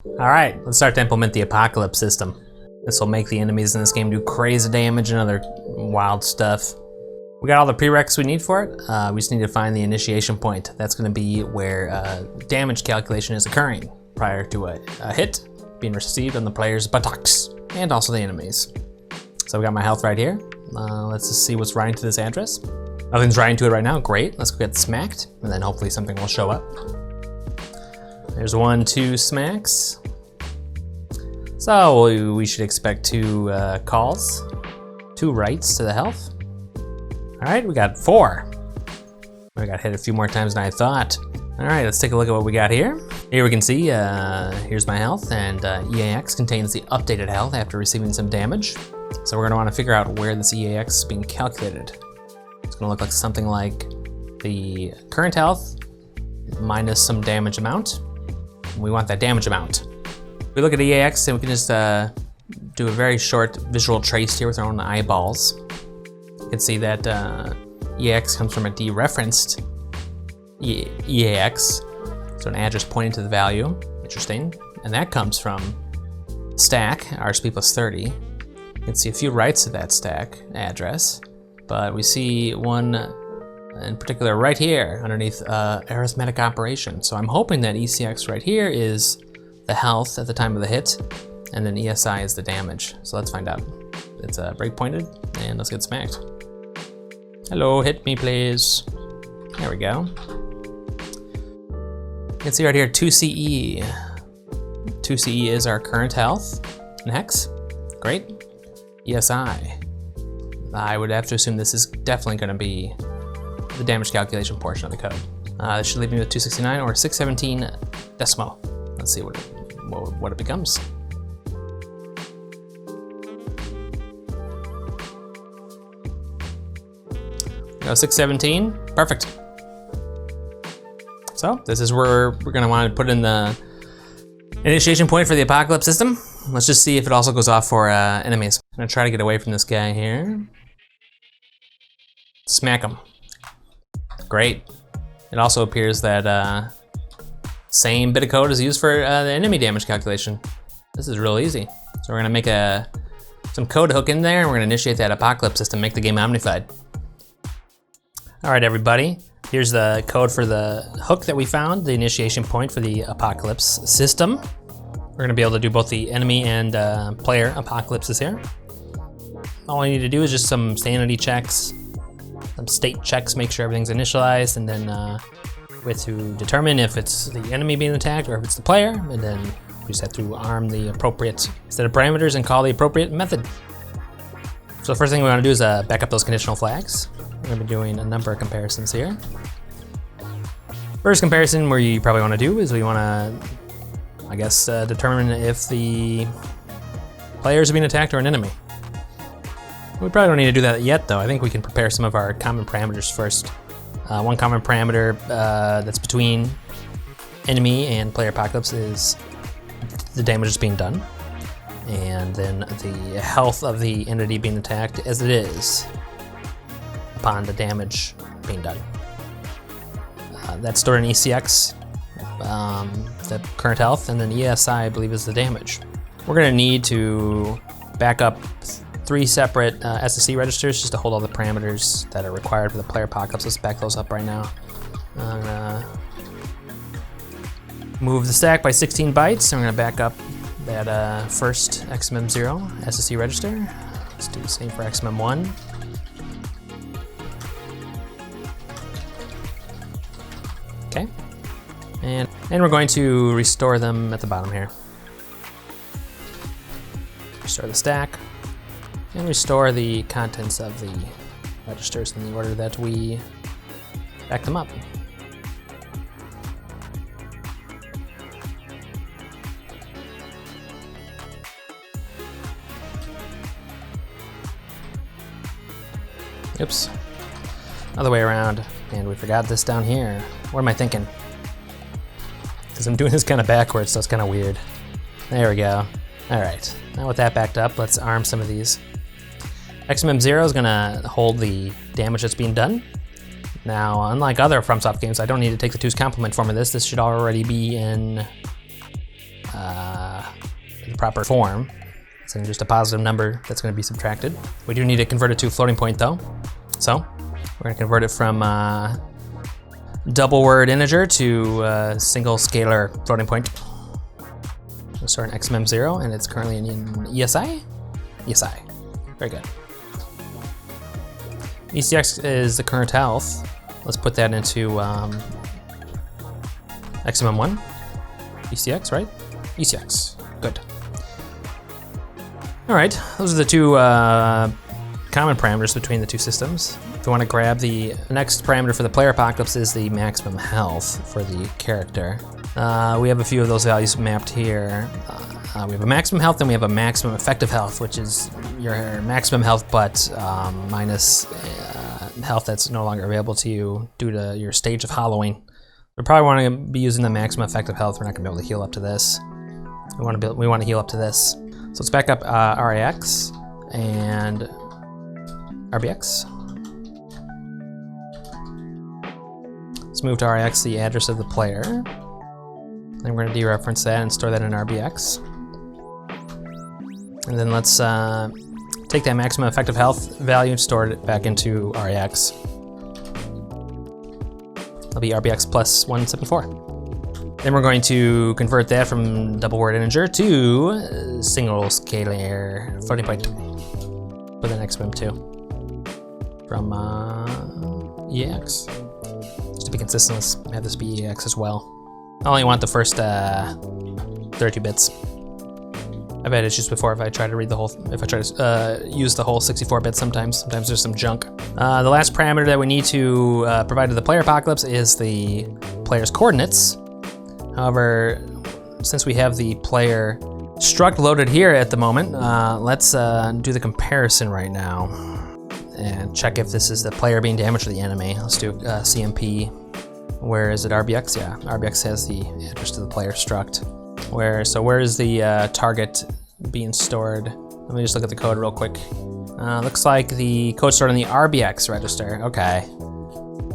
All right, let's start to implement the apocalypse system. This will make the enemies in this game do crazy damage and other wild stuff. We got all the prereqs we need for it. We just need to find the initiation point. That's going to be where damage calculation is occurring prior to a hit being received on the player's buttocks and also the enemies. So we got my health right here. Let's just see what's writing to this address. Nothing's writing to it right now. Great. Let's go get smacked, and then hopefully something will show up. There's 1, 2 smacks. So we should expect 2 calls, 2 writes to the health. All right, we got 4. We got hit a few more times than I thought. All right, let's take a look at what we got here. Here we can see, here's my health, and EAX contains the updated health after receiving some damage. So we're gonna wanna figure out where this EAX is being calculated. It's gonna look like something like the current health minus some damage amount. We want that damage amount. We look at EAX and we can just do a very short visual trace here with our own eyeballs. You can see that EAX comes from a dereferenced EAX, so an address pointing to the value. Interesting. And that comes from stack, RSP plus 30. You can see a few writes to that stack address, but we see one in particular right here underneath arithmetic operation. So I'm hoping that ECX right here is the health at the time of the hit, and then ESI is the damage. So let's find out. It's breakpointed, and let's get smacked. Hello, hit me please. There we go. You can see right here 2CE. 2CE is our current health in hex. Great. ESI. I would have to assume this is definitely going to be the damage calculation portion of the code. This should leave me with 269 or 617 decimal. Let's see what it becomes. 617, perfect. So this is where we're gonna want to put in the initiation point for the apocalypse system. Let's just see if it also goes off for enemies. I'm gonna try to get away from this guy here. Smack him. Great. It also appears that same bit of code is used for the enemy damage calculation. This is real easy. So we're gonna make some code hook in there, and we're gonna initiate that apocalypse system, make the game omnified. All right, everybody. Here's the code for the hook that we found, the initiation point for the apocalypse system. We're gonna be able to do both the enemy and player apocalypses here. All I need to do is just some sanity checks, some state checks, make sure everything's initialized, and then we have to determine if it's the enemy being attacked or if it's the player, and then we just have to arm the appropriate set of parameters and call the appropriate method. So the first thing we wanna do is back up those conditional flags. We're gonna be doing a number of comparisons here. First comparison we probably wanna do is we wanna, I guess, determine if the players are being attacked or an enemy. We probably don't need to do that yet though. I think we can prepare some of our common parameters first. One common parameter that's between enemy and player apocalypse is the damage that's being done. And then the health of the entity being attacked as it is upon the damage being done. That's stored in ECX, the current health, and then ESI, I believe, is the damage. We're gonna need to back up 3 separate SSC registers just to hold all the parameters that are required for the player apocalypse. Let's back those up right now. I'm gonna move the stack by 16 bytes, and we're gonna back up that first XMM0 SSC register. Let's do the same for XMM1. Okay, and we're going to restore them at the bottom here. Restore the stack, and restore the contents of the registers in the order that we back them up. Oops, other way around, and we forgot this down here. What am I thinking? Because I'm doing this kind of backwards, so it's kind of weird. There we go. All right, now with that backed up, let's arm some of these. XMM0 is gonna hold the damage that's being done. Now, unlike other FromSoft games, I don't need to take the 2's complement form of this. This should already be in the proper form. It's just a positive number that's going to be subtracted. We do need to convert it to a floating point though. So we're going to convert it from double word integer to single scalar floating point. We'll store an XMM0 and it's currently in ESI? ESI, very good. ECX is the current health. Let's put that into XMM1. ECX, right? ECX, good. All right, those are the two common parameters between the two systems. If you want to grab the next parameter for the player apocalypse is the maximum health for the character. We have a few of those values mapped here. We have a maximum health and we have a maximum effective health, which is your maximum health but minus health that's no longer available to you due to your stage of hollowing. We probably want to be using the maximum effective health. We're not going to be able to heal up to this. We want to heal up to this. So let's back up RAX and RBX. Let's move to RAX the address of the player. Then we're going to dereference that and store that in RBX. And then let's take that maximum effective health value and store it back into RAX. That'll be RBX plus 174. Then we're going to convert that from double word integer to single scalar floating point with an XMM2 from EX. Just to be consistent, let's have this be EX as well. I only want the first 32 bits. I've had issues before if I try to read the whole, if I try to use the whole 64 bits sometimes there's some junk. The last parameter that we need to provide to the player apocalypse is the player's coordinates. However, since we have the player struct loaded here at the moment, let's do the comparison right now and check if this is the player being damaged or the enemy. Let's do CMP. Where is it? RBX? Yeah, RBX has the address to the player struct. Where is the target being stored? Let me just look at the code real quick. Looks like the code stored in the RBX register. Okay.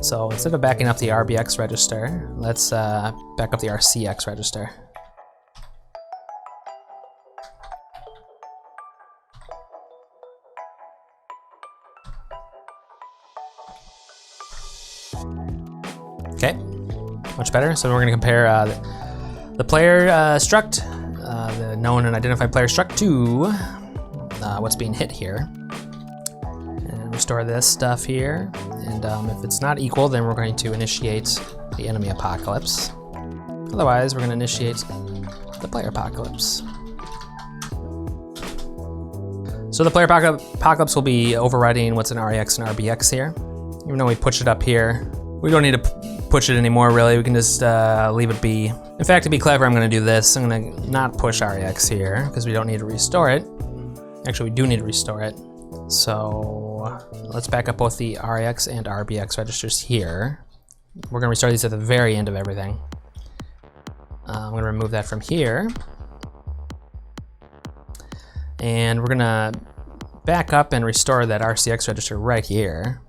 So instead of backing up the RBX register, let's back up the RCX register. Okay, much better. So we're going to compare the player struct, the known and identified player struct, to what's being hit here. And restore this stuff here. And if it's not equal, then we're going to initiate the enemy apocalypse. Otherwise, we're going to initiate the player apocalypse. So the player apocalypse will be overriding what's in RAX and RBX here. Even though we pushed it up here, we don't need to push it anymore, really. We can just leave it be. In fact, to be clever, I'm going to do this. I'm going to not push RAX here because we don't need to restore it. Actually, we do need to restore it. So let's back up both the RAX and RBX registers here. We're going to restore these at the very end of everything. I'm going to remove that from here. And we're going to back up and restore that RCX register right here.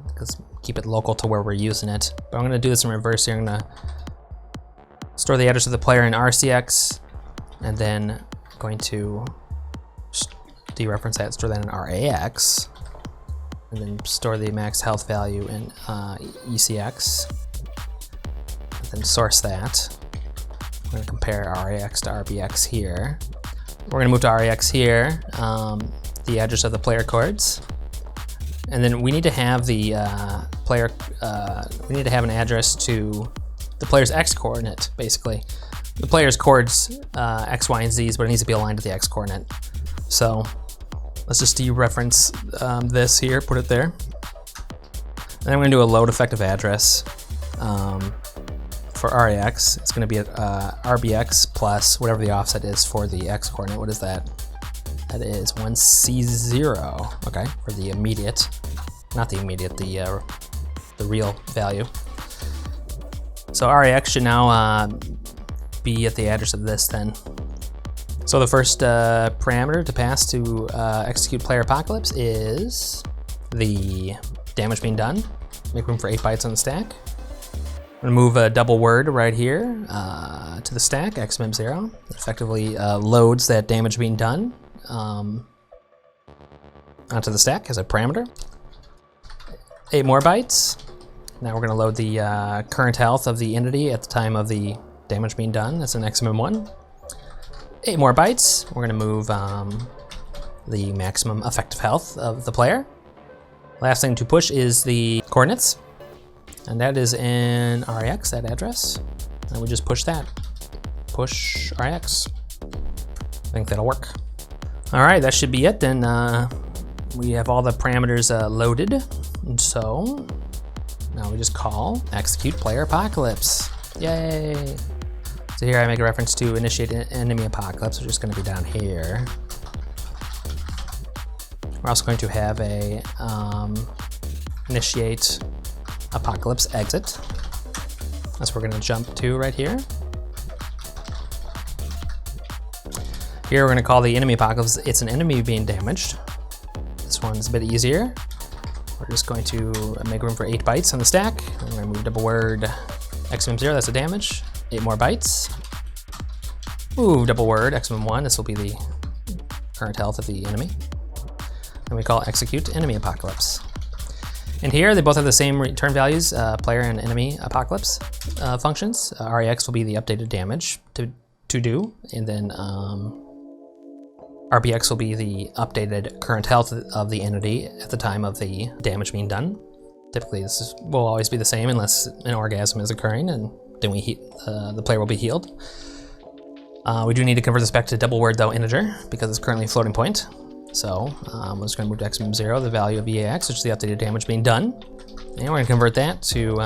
Because keep it local to where we're using it. But I'm going to do this in reverse here. I'm going to store the address of the player in RCX, and then going to dereference that, store that in RAX, and then store the max health value in ECX, and then source that. I'm going to compare RAX to RBX here. We're going to move to RAX here, the address of the player chords. And then we need to have the we need to have an address to the player's X coordinate, basically. The player's chords, X, Y, and Z's, but it needs to be aligned to the X coordinate. So let's just dereference this here, put it there. And I'm gonna do a load effective address for RAX. It's gonna be at RBX plus whatever the offset is for the X coordinate. What is that? That is 1C0, okay, for the immediate, not the immediate, the real value. So RAX should now be at the address of this then. So the first parameter to pass to execute player apocalypse is the damage being done. Make room for 8 bytes on the stack. We're gonna move a double word right here to the stack, XMM0. It effectively loads that damage being done onto the stack as a parameter. 8 more bytes. Now we're gonna load the current health of the entity at the time of the damage being done. That's an XMM1. 8 more bytes. We're gonna move the maximum effective health of the player. Last thing to push is the coordinates. And that is in REX, that address. And we just push that. Push REX. I think that'll work. All right, that should be it. Then we have all the parameters loaded. And so now we just call execute player apocalypse. Yay. So here I make a reference to initiate enemy apocalypse, which is going to be down here. We're also going to have a initiate apocalypse exit. That's what we're going to jump to right here. Here we're going to call the enemy apocalypse. It's an enemy being damaged. This one's a bit easier. We're just going to make room for 8 bytes on the stack. I'm going to move double word XMM0, that's a damage. 8 more bytes. Move double word XMM1, this will be the current health of the enemy. And we call execute enemy apocalypse. And here they both have the same return values, player and enemy apocalypse functions. REX will be the updated damage to do, and then RBX will be the updated current health of the entity at the time of the damage being done. Typically this will always be the same unless an orgasm is occurring, and then the player will be healed. We do need to convert this back to double word though integer because it's currently a floating point. So I'm just going to move to XMM0, the value of EAX, which is the updated damage being done. And we're going to convert that to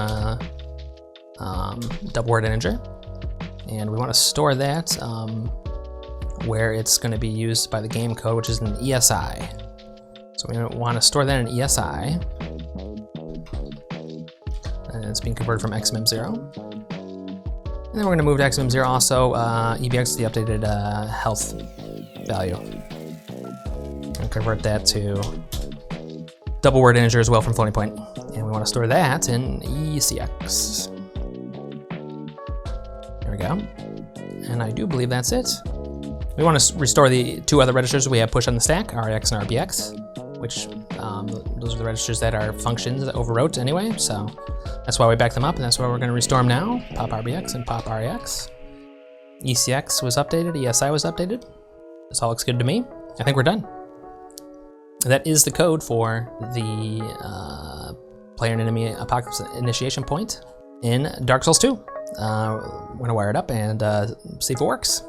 double word integer. And we want to store that where it's going to be used by the game code, which is an ESI. So we want to store that in ESI. And it's being converted from XMM0. And then we're going to move to XMM0 also, EBX, the updated health value. And convert that to double word integer as well from floating point. And we want to store that in ECX. There we go. And I do believe that's it. We want to restore the 2 other registers we have pushed on the stack, REX and RBX, which those are the registers that are functions that overwrote anyway. So that's why we back them up, and that's why we're going to restore them now. Pop RBX and pop REX. ECX was updated, ESI was updated. This all looks good to me. I think we're done. That is the code for the player and enemy apocalypse initiation point in Dark Souls 2. We're gonna wire it up and see if it works.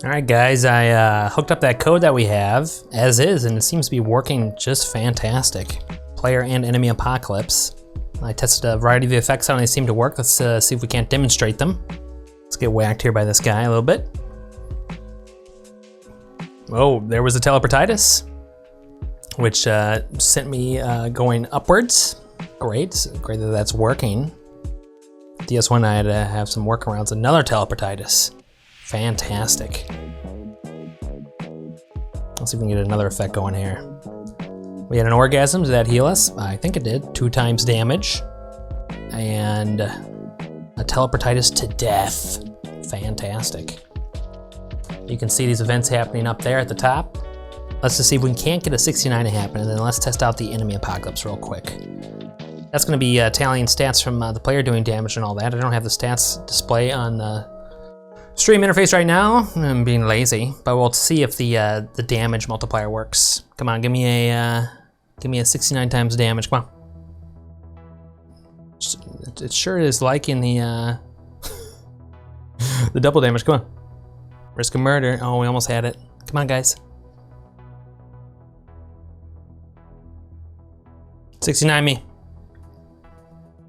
All right, guys, I hooked up that code that we have as is, and it seems to be working just fantastic. Player and enemy apocalypse. I tested a variety of the effects out and they seem to work. Let's see if we can't demonstrate them. Let's get whacked here by this guy a little bit. Oh, there was a teleportitis, which sent me going upwards. Great that that's working. DS1, I had to have some workarounds. Another teleportitis. Fantastic. Let's see if we can get another effect going here. We had an orgasm, did that heal us? I think it did, 2 times damage. And a teleportitis to death. Fantastic. You can see these events happening up there at the top. Let's just see if we can't get a 69 to happen, and then let's test out the enemy apocalypse real quick. That's gonna be tallying stats from the player doing damage and all that. I don't have the stats display on the stream interface right now. I'm being lazy, but we'll see if the damage multiplier works. Come on, give me a 69 times damage. Come on. It sure is liking the the double damage. Come on. Risk of murder. Oh, we almost had it. Come on, guys. 69 me.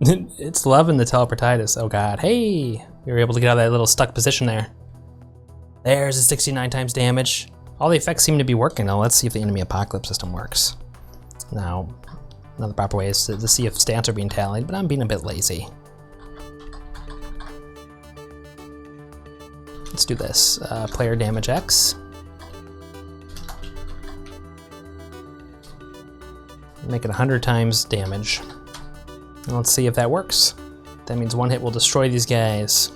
It's loving the teleportitis. Oh god. Hey! We were able to get out of that little stuck position there. There's a 69 times damage. All the effects seem to be working. Now let's see if the enemy apocalypse system works. Now, another proper way is to see if stats are being tallied, but I'm being a bit lazy. Let's do this. Player damage X. Make it 100 times damage. And let's see if that works. That means one hit will destroy these guys.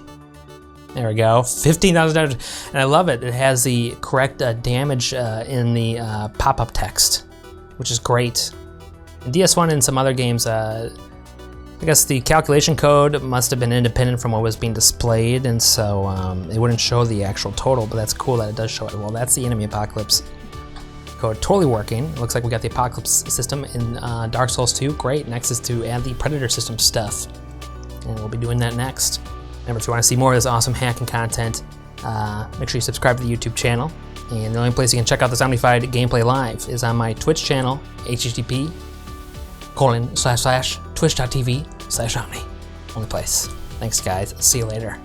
There we go, 15,000 damage. And I love it. It has the correct damage in the pop-up text, which is great. In DS1 and some other games, I guess the calculation code must have been independent from what was being displayed, and so it wouldn't show the actual total, but that's cool that it does show it. Well, that's the enemy apocalypse code totally working. It looks like we got the apocalypse system in Dark Souls 2. Great, next is to add the predator system stuff, and we'll be doing that next. Remember, if you want to see more of this awesome hacking content, make sure you subscribe to the YouTube channel. And the only place you can check out this Omnified gameplay live is on my Twitch channel, http://twitch.tv/omni. Only place. Thanks, guys. See you later.